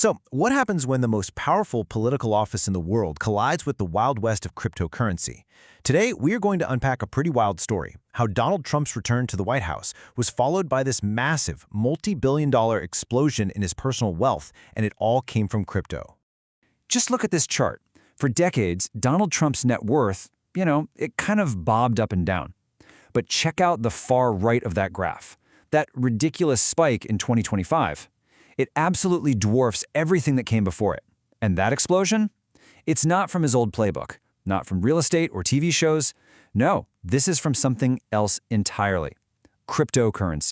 So, what happens when the most powerful political office in the world collides with the Wild West of cryptocurrency? Today, we are going to unpack a pretty wild story, how Donald Trump's return to the White House was followed by this massive, multi-billion-dollar explosion in his personal wealth, and it all came from crypto. Just look at this chart. For decades, Donald Trump's net worth, it kind of bobbed up and down. But check out the far right of that graph. That ridiculous spike in 2025. It absolutely dwarfs everything that came before it. And that explosion? It's not from his old playbook, not from real estate or TV shows. No, this is from something else entirely. Cryptocurrency.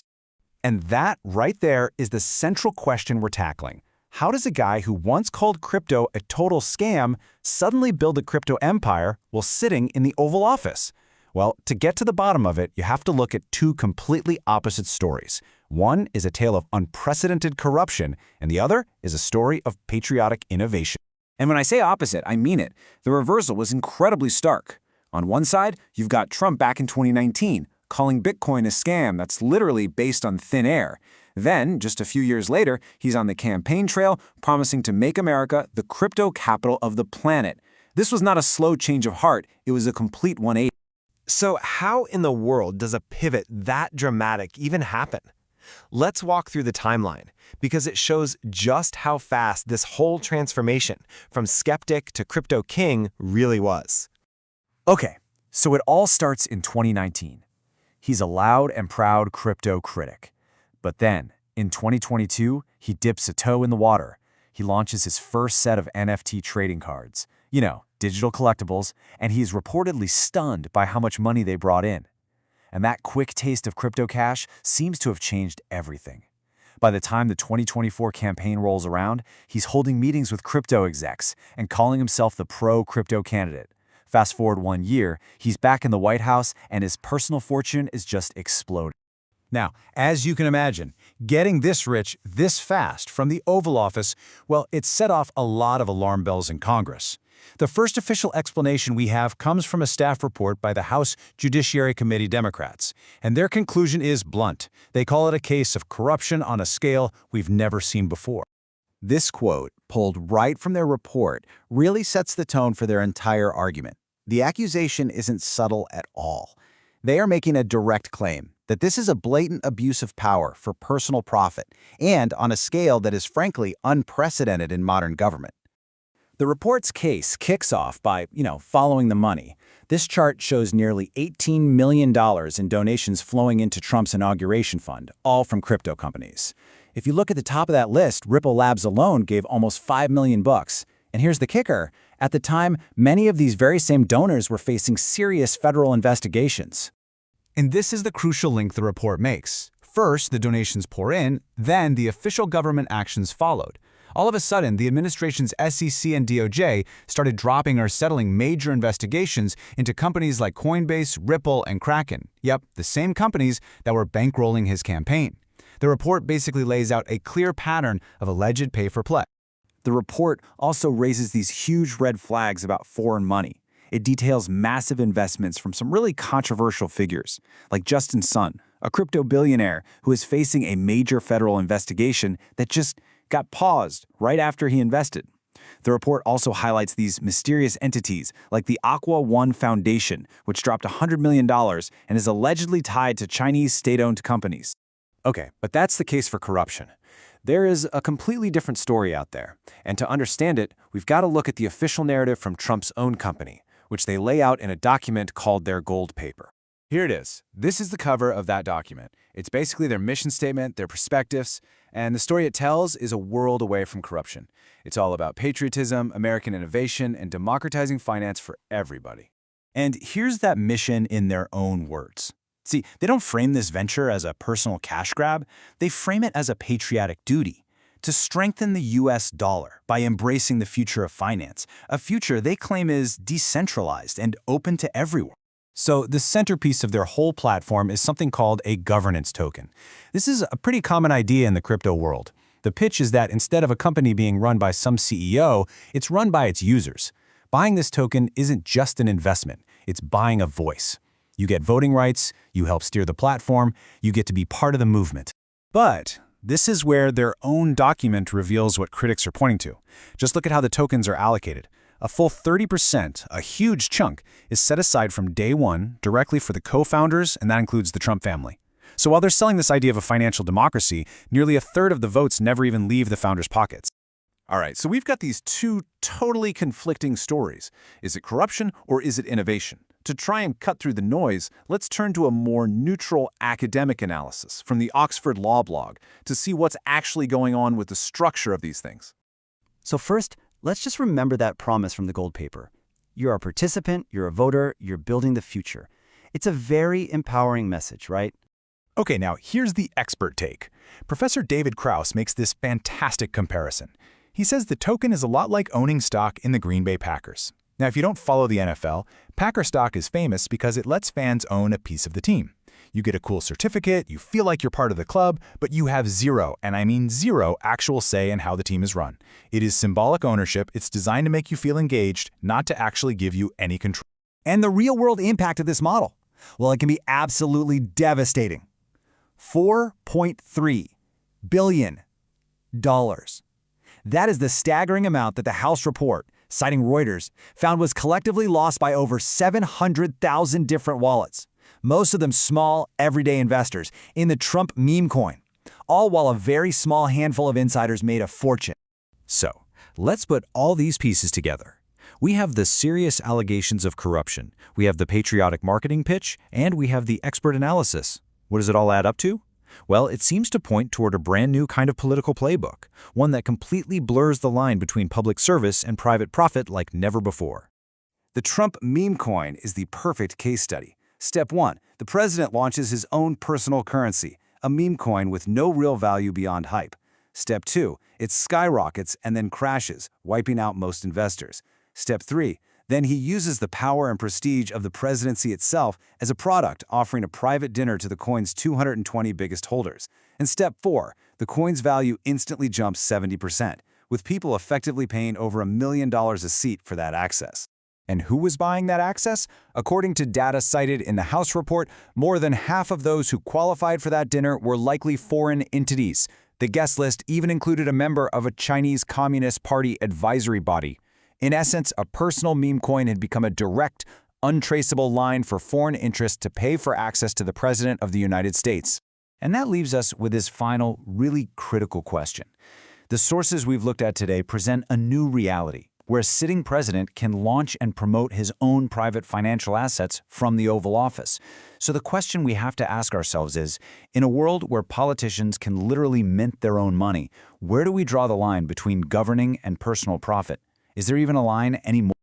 And that right there is the central question we're tackling. How does a guy who once called crypto a total scam suddenly build a crypto empire while sitting in the Oval Office? Well, to get to the bottom of it, you have to look at two completely opposite stories. One is a tale of unprecedented corruption, and the other is a story of patriotic innovation. And when I say opposite, I mean it. The reversal was incredibly stark. On one side, you've got Trump back in 2019, calling Bitcoin a scam that's literally based on thin air. Then, just a few years later, he's on the campaign trail, promising to make America the crypto capital of the planet. This was not a slow change of heart, it was a complete 180. So, how in the world does a pivot that dramatic even happen? Let's walk through the timeline, because it shows just how fast this whole transformation from skeptic to crypto king really was. Okay, so it all starts in 2019. He's a loud and proud crypto critic. But then, in 2022, he dips a toe in the water. He launches his first set of NFT trading cards, digital collectibles, and he is reportedly stunned by how much money they brought in. And that quick taste of crypto cash seems to have changed everything. By the time the 2024 campaign rolls around, he's holding meetings with crypto execs and calling himself the pro-crypto candidate. Fast forward 1 year, he's back in the White House and his personal fortune is just exploding. Now, as you can imagine, getting this rich this fast from the Oval Office, well, it set off a lot of alarm bells in Congress. The first official explanation we have comes from a staff report by the House Judiciary Committee Democrats, and their conclusion is blunt. They call it a case of corruption on a scale we've never seen before. This quote, pulled right from their report, really sets the tone for their entire argument. The accusation isn't subtle at all. They are making a direct claim that this is a blatant abuse of power for personal profit, and on a scale that is frankly unprecedented in modern government. The report's case kicks off by, following the money. This chart shows nearly $18 million in donations flowing into Trump's inauguration fund, all from crypto companies. If you look at the top of that list, Ripple Labs alone gave almost $5 million. And here's the kicker. At the time, many of these very same donors were facing serious federal investigations. And this is the crucial link the report makes. First, the donations pour in, then the official government actions followed. All of a sudden, the administration's SEC and DOJ started dropping or settling major investigations into companies like Coinbase, Ripple, and Kraken. Yep, the same companies that were bankrolling his campaign. The report basically lays out a clear pattern of alleged pay-for-play. The report also raises these huge red flags about foreign money. It details massive investments from some really controversial figures, like Justin Sun, a crypto billionaire who is facing a major federal investigation that just got paused right after he invested. The report also highlights these mysterious entities like the Aqua One Foundation, which dropped $100 million and is allegedly tied to Chinese state-owned companies. Okay, but that's the case for corruption. There is a completely different story out there, and to understand it, we've got to look at the official narrative from Trump's own company, which they lay out in a document called their gold paper. Here it is. This is the cover of that document. It's basically their mission statement, their perspectives, and the story it tells is a world away from corruption. It's all about patriotism, American innovation, and democratizing finance for everybody. And here's that mission in their own words. See, they don't frame this venture as a personal cash grab. They frame it as a patriotic duty to strengthen the US dollar by embracing the future of finance, a future they claim is decentralized and open to everyone. So the centerpiece of their whole platform is something called a governance token. This is a pretty common idea in the crypto world. The pitch is that instead of a company being run by some CEO, it's run by its users. Buying this token isn't just an investment, it's buying a voice. You get voting rights, you help steer the platform, you get to be part of the movement. But This is where their own document reveals what critics are pointing to. Just look at how the tokens are allocated. A full 30%, a huge chunk, is set aside from day one directly for the co-founders, and that includes the Trump family. So while they're selling this idea of a financial democracy, nearly a third of the votes never even leave the founders' pockets. All right, so we've got these two totally conflicting stories. Is it corruption or is it innovation? To try and cut through the noise, let's turn to a more neutral academic analysis from the Oxford Law Blog to see what's actually going on with the structure of these things. So first, let's just remember that promise from the gold paper. You're a participant, you're a voter, you're building the future. It's a very empowering message, right? Okay, now here's the expert take. Professor David Krauss makes this fantastic comparison. He says the token is a lot like owning stock in the Green Bay Packers. Now, if you don't follow the NFL, Packer stock is famous because it lets fans own a piece of the team. You get a cool certificate, you feel like you're part of the club, but you have zero, and I mean zero, actual say in how the team is run. It is symbolic ownership. It's designed to make you feel engaged, not to actually give you any control. And the real-world impact of this model? Well, it can be absolutely devastating. $4.3 billion. That is the staggering amount that the House report, citing Reuters, found was collectively lost by over 700,000 different wallets, most of them small, everyday investors, in the Trump meme coin, all while a very small handful of insiders made a fortune. So, let's put all these pieces together. We have the serious allegations of corruption, we have the patriotic marketing pitch, and we have the expert analysis. What does it all add up to? Well, it seems to point toward a brand new kind of political playbook, one that completely blurs the line between public service and private profit like never before. The Trump meme coin is the perfect case study. Step 1. The president launches his own personal currency, a meme coin with no real value beyond hype. Step 2. It skyrockets and then crashes, wiping out most investors. Step 3. Then he uses the power and prestige of the presidency itself as a product, offering a private dinner to the coin's 220 biggest holders. And step 4, the coin's value instantly jumps 70%, with people effectively paying over $1 million a seat for that access. And who was buying that access? According to data cited in the House report, more than half of those who qualified for that dinner were likely foreign entities. The guest list even included a member of a Chinese Communist Party advisory body. In essence, a personal meme coin had become a direct, untraceable line for foreign interests to pay for access to the President of the United States. And that leaves us with this final, really critical question. The sources we've looked at today present a new reality, where a sitting president can launch and promote his own private financial assets from the Oval Office. So the question we have to ask ourselves is, in a world where politicians can literally mint their own money, where do we draw the line between governing and personal profit? Is there even a line anymore?